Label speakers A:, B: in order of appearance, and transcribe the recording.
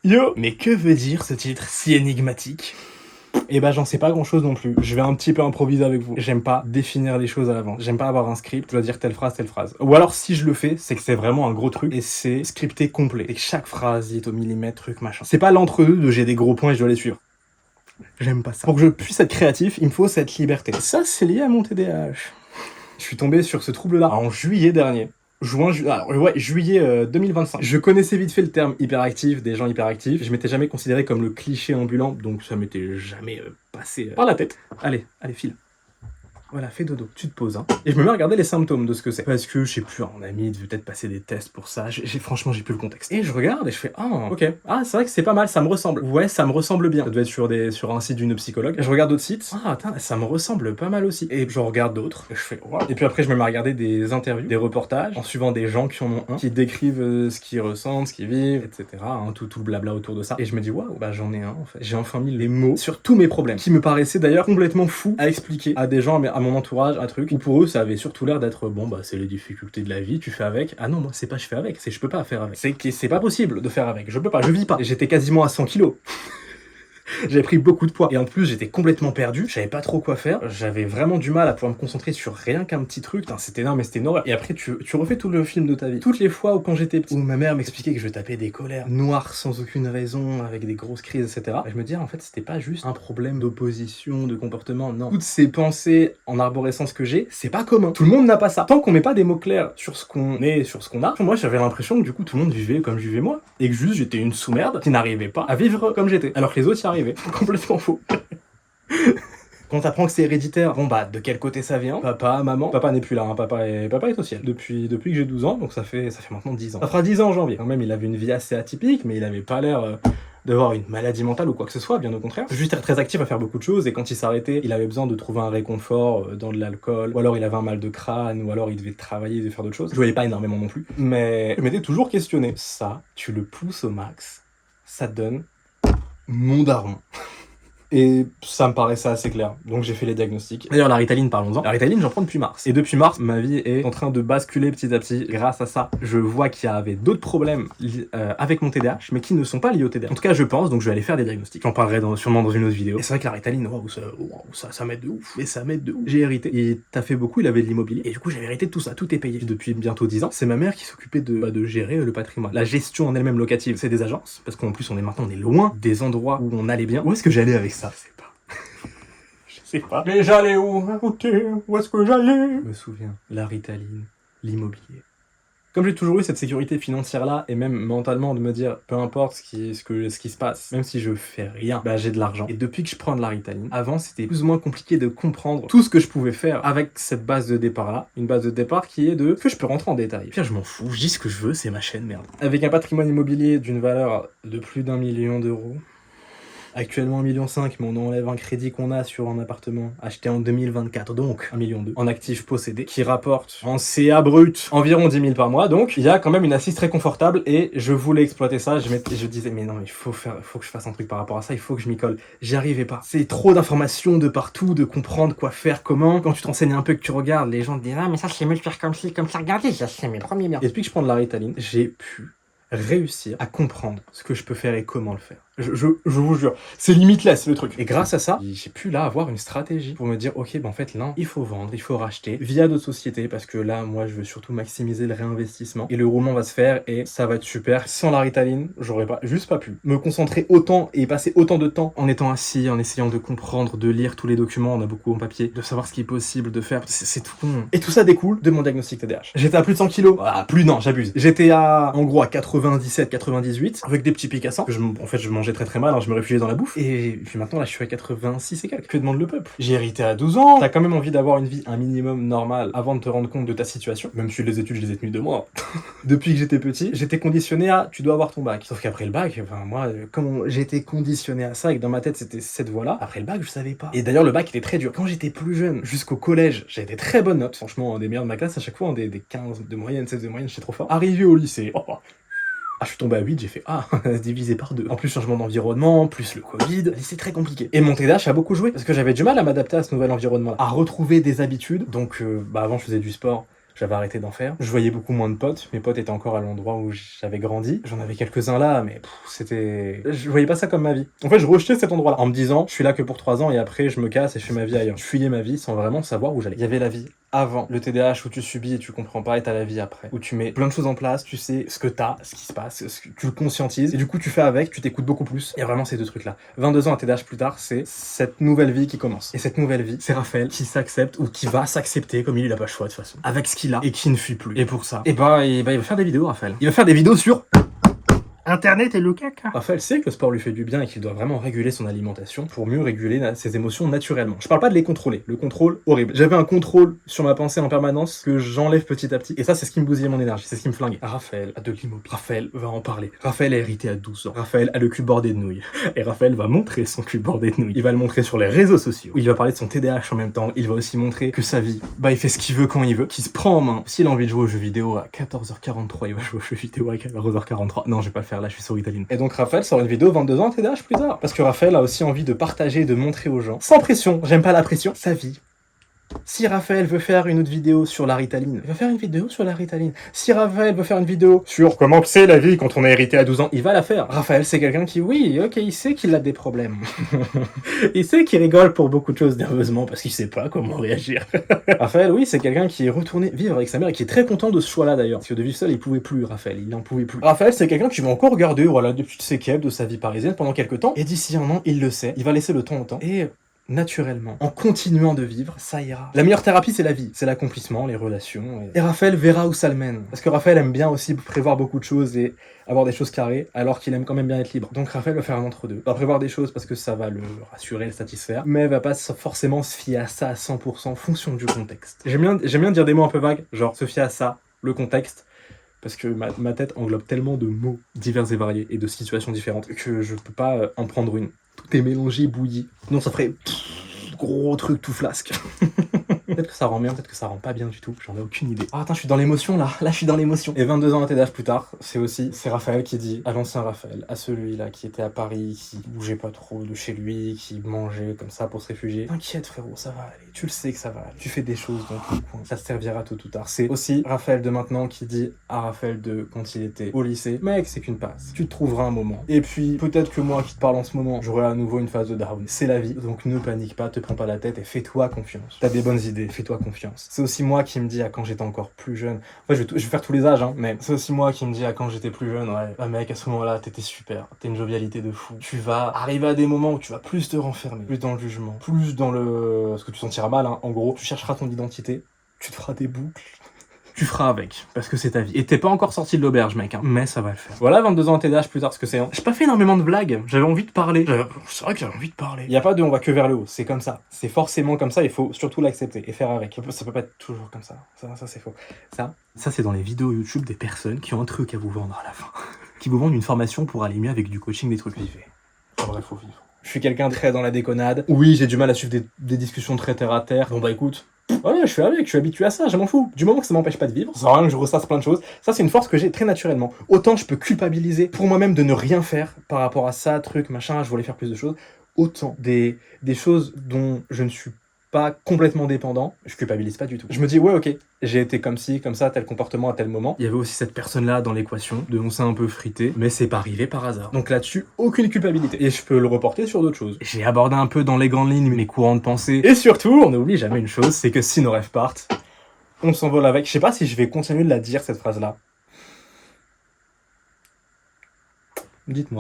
A: Yo! Mais que veut dire ce titre si énigmatique? Eh ben j'en sais pas grand chose non plus, je vais un petit peu improviser avec vous. J'aime pas définir les choses à l'avance, j'aime pas avoir un script, je dois dire telle phrase, telle phrase. Ou alors si je le fais, c'est que c'est vraiment un gros truc et c'est scripté complet. Et que chaque phrase est au millimètre, truc machin. C'est pas l'entre-deux de j'ai des gros points et je dois les suivre. J'aime pas ça. Pour que je puisse être créatif, il me faut cette liberté. Ça c'est lié à mon TDAH. Je suis tombé sur ce trouble-là en juillet dernier. Juillet 2025. Je connaissais vite fait le terme hyperactif, des gens hyperactifs. Je m'étais jamais considéré comme le cliché ambulant, donc ça m'était jamais passé par la tête. Allez, file. Voilà, fais dodo, tu te poses, hein. Et je me mets à regarder les symptômes de ce que c'est. Parce que, je sais plus, un ami devait peut-être passer des tests pour ça. Franchement, j'ai plus le contexte. Et je regarde et je fais, ah, ok. Ah, c'est vrai que c'est pas mal, ça me ressemble. Ouais, ça me ressemble bien. Ça doit être sur un site d'une psychologue. Et je regarde d'autres sites. Ah, attends, ça me ressemble pas mal aussi. Et je regarde d'autres. Et je fais, wow. Et puis après, je me mets à regarder des interviews, des reportages, en suivant des gens qui en ont un, qui décrivent ce qu'ils ressentent, ce qu'ils vivent, etc. Hein, tout le blabla autour de ça. Et je me dis, waouh, bah j'en ai un, en fait. J'ai enfin mis les mots sur tous mes problèmes, qui me paraissaient d'ailleurs complètement fous à expliquer à des gens, à mon entourage, un truc où pour eux ça avait surtout l'air d'être bon bah c'est les difficultés de la vie, tu fais avec. Ah non, moi c'est pas je fais avec, c'est je peux pas faire avec. C'est que c'est pas possible de faire avec, je peux pas, je vis pas. J'étais quasiment à 100 kilos. J'avais pris beaucoup de poids. Et en plus, j'étais complètement perdu. Je savais pas trop quoi faire. J'avais vraiment du mal à pouvoir me concentrer sur rien qu'un petit truc. Putain, c'était énorme, mais c'était une horreur. Et après, tu refais tout le film de ta vie. Toutes les fois où quand j'étais petit, où ma mère m'expliquait que je tapais des colères noires sans aucune raison, avec des grosses crises, etc. Et je me disais, en fait, c'était pas juste un problème d'opposition, de comportement. Non. Toutes ces pensées en arborescence que j'ai, c'est pas commun. Tout le monde n'a pas ça. Tant qu'on met pas des mots clairs sur ce qu'on est, sur ce qu'on a, moi, j'avais l'impression que du coup, tout le monde vivait comme je vivais moi. Et que juste, j'étais une sous-merde qui n'arrivait pas à vivre comme j'étais. Alors que les autres y arrivaient. Complètement faux. Quand t'apprends que c'est héréditaire, bon bah de quel côté ça vient? Papa, maman, papa n'est plus là, hein. Papa est au ciel depuis que j'ai 12 ans, donc ça fait maintenant 10 ans. Ça fera 10 ans en janvier. Quand même, il avait une vie assez atypique, mais il avait pas l'air d'avoir une maladie mentale ou quoi que ce soit, bien au contraire. Juste être très actif à faire beaucoup de choses, et quand il s'arrêtait, il avait besoin de trouver un réconfort dans de l'alcool, ou alors il avait un mal de crâne, ou alors il devait travailler, il devait faire d'autres choses. Je voyais pas énormément non plus, mais je m'étais toujours questionné. Ça, tu le pousses au max, ça te donne mon daron. Et ça me paraissait assez clair, donc j'ai fait les diagnostics. D'ailleurs, la Ritaline, parlons-en. La Ritaline, j'en prends depuis mars. Et depuis mars, ma vie est en train de basculer petit à petit. Grâce à ça, je vois qu'il y avait d'autres problèmes avec mon TDAH, mais qui ne sont pas liés au TDAH. En tout cas, je pense, donc je vais aller faire des diagnostics. J'en parlerai sûrement dans une autre vidéo. Et c'est vrai que la Ritaline, ça m'aide de ouf. Et ça m'aide de ouf. J'ai hérité. Il t'a fait beaucoup, il avait de l'immobilier. Et du coup, j'avais hérité de tout ça, tout est payé. Depuis bientôt 10 ans, c'est ma mère qui s'occupait de gérer le patrimoine. La gestion en elle-même locative, c'est des agences, parce qu'en plus, on est loin des endroits où on allait bien. Où est-ce que j'allais avec ça? C'est pas. Mais j'allais où? Où est-ce que j'allais? Je me souviens. La Ritaline, l'immobilier. Comme j'ai toujours eu cette sécurité financière-là, et même mentalement de me dire, peu importe ce qui se passe, même si je fais rien, bah j'ai de l'argent. Et depuis que je prends de la Ritaline, avant c'était plus ou moins compliqué de comprendre tout ce que je pouvais faire avec cette base de départ-là. Une base de départ qui est de que je peux rentrer en détail. Puis je m'en fous, je dis ce que je veux, c'est ma chaîne, merde. Avec un patrimoine immobilier d'une valeur de plus d'1 million d'euros, actuellement 1,5 million, mais on enlève un crédit qu'on a sur un appartement acheté en 2024, donc 1,2 million en actifs possédés, qui rapporte en CA brut environ 10 000 par mois, donc il y a quand même une assise très confortable, et je voulais exploiter ça. Je disais, mais non, il faut que je fasse un truc par rapport à ça, il faut que je m'y colle. J'y arrivais pas. C'est trop d'informations de partout, de comprendre quoi faire, comment. Quand tu te renseignes un peu, que tu regardes, les gens te disent, ah, mais ça, c'est mieux de faire comme ci, comme ça, regardez, ça, c'est mes premiers merdes. Et depuis que je prends de la Ritaline, j'ai pu réussir à comprendre ce que je peux faire et comment le faire. Je vous jure, c'est limitless le truc. Et grâce à ça, j'ai pu là avoir une stratégie pour me dire, ok, en fait là, il faut vendre, il faut racheter via d'autres sociétés, parce que là, moi, je veux surtout maximiser le réinvestissement, et le roulement va se faire, et ça va être super. Sans la Ritaline, j'aurais juste pas pu me concentrer autant et passer autant de temps en étant assis, en essayant de comprendre, de lire tous les documents, on a beaucoup en papier, de savoir ce qui est possible de faire. C'est tout con. Et tout ça découle de mon diagnostic TDAH. J'étais à plus de 100 kilos. Ah, non, j'abuse. J'étais en gros à 97, 98, avec des petits pics à 100. En fait, je mangeais très mal, alors je me réfugiais dans la bouffe. Et puis maintenant, là, je suis à 86 et quelques. Que demande le peuple? J'ai hérité à 12 ans. T'as quand même envie d'avoir une vie un minimum normale avant de te rendre compte de ta situation. Même si les études, je les ai tenues de moi. Depuis que j'étais petit, j'étais conditionné à tu dois avoir ton bac. Sauf qu'après le bac, enfin, moi, comme j'étais conditionné à ça et que dans ma tête, c'était cette voie-là, après le bac, je savais pas. Et d'ailleurs, le bac était très dur. Quand j'étais plus jeune, jusqu'au collège, j'avais des très bonnes notes. Franchement, des meilleurs de ma classe à chaque fois, des 15 de moyenne, 16 de moyenne, j'étais trop fort. Arrivé au lycée, je suis tombé à 8, j'ai fait divisé par 2. En plus, changement d'environnement, plus le Covid, c'est très compliqué. Et mon TDAH a beaucoup joué, parce que j'avais du mal à m'adapter à ce nouvel environnement, à retrouver des habitudes. Donc, avant, je faisais du sport. j'avais arrêté d'en faire. Je voyais beaucoup moins de potes, mes potes étaient encore à l'endroit où j'avais grandi. J'en avais quelques-uns là, mais c'était... Je voyais pas ça comme ma vie. En fait, je rejetais cet endroit-là, en me disant, je suis là que pour 3 ans et après je me casse et je fais ma vie ailleurs. Je fuyais ma vie sans vraiment savoir où j'allais. Il y avait la vie avant le TDAH où tu subis et tu comprends pas, et t'as la vie après, où tu mets plein de choses en place, tu sais ce que t'as, ce qui se passe, tu le conscientises, et du coup tu fais avec, tu t'écoutes beaucoup plus. Il y a vraiment ces deux trucs là. 22 ans à TDAH plus tard, c'est cette nouvelle vie qui commence. Et cette nouvelle vie, c'est Raphaël qui s'accepte, ou qui va s'accepter, comme il a pas le choix de toute façon, avec ce qu'il a, et qui ne fuit plus. Et pour ça, il va faire des vidéos, Raphaël. Il va faire des vidéos sur... Internet et le caca. Raphaël sait que le sport lui fait du bien et qu'il doit vraiment réguler son alimentation pour mieux réguler ses émotions naturellement. Je parle pas de les contrôler, le contrôle horrible. J'avais un contrôle sur ma pensée en permanence que j'enlève petit à petit, et ça c'est ce qui me bousillait mon énergie, c'est ce qui me flinguait. Raphaël a de l'immobilier. Raphaël va en parler. Raphaël a hérité à 12 ans. Raphaël a le cul bordé de nouilles. Et Raphaël va montrer son cul bordé de nouilles. Il va le montrer sur les réseaux sociaux. Il va parler de son TDAH en même temps. Il va aussi montrer que sa vie, il fait ce qu'il veut quand il veut, qu'il se prend en main. S'il a envie de jouer aux jeux vidéo à 14h43, il va jouer aux jeux vidéo à 14h43. Non, je vais pas le faire là, je suis sur Ritaline. Et donc Raphaël sort une vidéo 22 ans TDAH plus tard. Parce que Raphaël a aussi envie de partager et de montrer aux gens, sans pression, j'aime pas la pression, sa vie. Si Raphaël veut faire une autre vidéo sur la Ritaline, il va faire une vidéo sur la Ritaline. Si Raphaël veut faire une vidéo sur comment c'est la vie quand on a hérité à 12 ans, il va la faire. Raphaël, c'est quelqu'un qui, oui, ok, il sait qu'il a des problèmes. Il sait qu'il rigole pour beaucoup de choses nerveusement parce qu'il sait pas comment réagir. Raphaël, oui, c'est quelqu'un qui est retourné vivre avec sa mère et qui est très content de ce choix-là d'ailleurs. Parce que de vivre seul, il pouvait plus, Raphaël, il en pouvait plus. Raphaël, c'est quelqu'un qui va encore garder, voilà, des petites séquelles de sa vie parisienne pendant quelques temps. Et d'ici un an, il le sait, il va laisser le temps au temps. Et... naturellement, en continuant de vivre, ça ira. La meilleure thérapie, c'est la vie, c'est l'accomplissement, les relations. Et Raphaël verra où ça le mène. Parce que Raphaël aime bien aussi prévoir beaucoup de choses et avoir des choses carrées, alors qu'il aime quand même bien être libre. Donc Raphaël va faire un entre-deux. Va prévoir des choses parce que ça va le rassurer, le satisfaire, mais va pas forcément se fier à ça à 100% en fonction du contexte. J'aime bien dire des mots un peu vagues, genre se fier à ça, le contexte, parce que ma tête englobe tellement de mots divers et variés et de situations différentes que je peux pas en prendre une. Tout est mélangé, bouilli. Non, ça ferait gros truc tout flasque. Peut-être que ça rend bien, peut-être que ça rend pas bien du tout. J'en ai aucune idée. Ah, attends, je suis dans l'émotion là. Là, je suis dans l'émotion. Et 22 ans à TDAH plus tard, c'est Raphaël qui dit à l'ancien Raphaël, à celui-là qui était à Paris, qui bougeait pas trop de chez lui, qui mangeait comme ça pour se réfugier. T'inquiète frérot, ça va aller. Tu le sais que ça va aller. Tu fais des choses dans ton coin. Ça te servira tôt ou tard. C'est aussi Raphaël de maintenant qui dit à Raphaël de quand il était au lycée, mec, c'est qu'une passe. Tu te trouveras un moment. Et puis, peut-être que moi qui te parle en ce moment, j'aurai à nouveau une phase de down. C'est la vie. Donc ne panique pas, te prends pas la tête et fais-toi confiance. T'as des bonnes idées, fais-toi confiance. C'est aussi moi qui me dis à quand j'étais encore plus jeune. En fait, je vais faire tous les âges, hein, mais c'est aussi moi qui me dis à quand j'étais plus jeune, ouais, ah mec, à ce moment-là, t'étais super. T'as une jovialité de fou. Tu vas arriver à des moments où tu vas plus te renfermer, plus dans le jugement, plus dans le... ce que tu sentiras mal, hein. En gros, tu chercheras ton identité, tu te feras des boucles. Tu feras avec, parce que c'est ta vie. Et t'es pas encore sorti de l'auberge, mec, hein, mais ça va le faire. Voilà, 22 ans à TDAH plus tard, ce que c'est. Hein. J'ai pas fait énormément de blagues, j'avais envie de parler. C'est vrai que j'avais envie de parler. Y a pas de on va que vers le haut, c'est comme ça. C'est forcément comme ça, il faut surtout l'accepter et faire avec. Ça peut pas être toujours comme ça. Ça c'est faux. Ça c'est dans les vidéos YouTube des personnes qui ont un truc à vous vendre à la fin. Qui vous vendent une formation pour aller mieux avec du coaching, des trucs vivés. En vrai, faut vivre. Je suis quelqu'un très dans la déconnade. Oui, j'ai du mal à suivre des discussions très terre à terre. Bon bah écoute. Ouais, je suis habitué à ça, je m'en fous. Du moment que ça m'empêche pas de vivre, ça sert à rien que je ressasse plein de choses. Ça, c'est une force que j'ai très naturellement. Autant je peux culpabiliser pour moi-même de ne rien faire par rapport à ça, truc, machin, je voulais faire plus de choses. Autant des choses dont je ne suis pas complètement dépendant, je culpabilise pas du tout. Je me dis, ouais, ok, j'ai été comme ci, comme ça, tel comportement à tel moment. Il y avait aussi cette personne-là dans l'équation, de on s'est un peu frité, mais c'est pas arrivé par hasard. Donc là-dessus, aucune culpabilité. Et je peux le reporter sur d'autres choses. J'ai abordé un peu dans les grandes lignes mes courants de pensée. Et surtout, on n'oublie jamais une chose, c'est que si nos rêves partent, on s'envole avec. Je sais pas si je vais continuer de la dire, cette phrase-là. Dites-moi.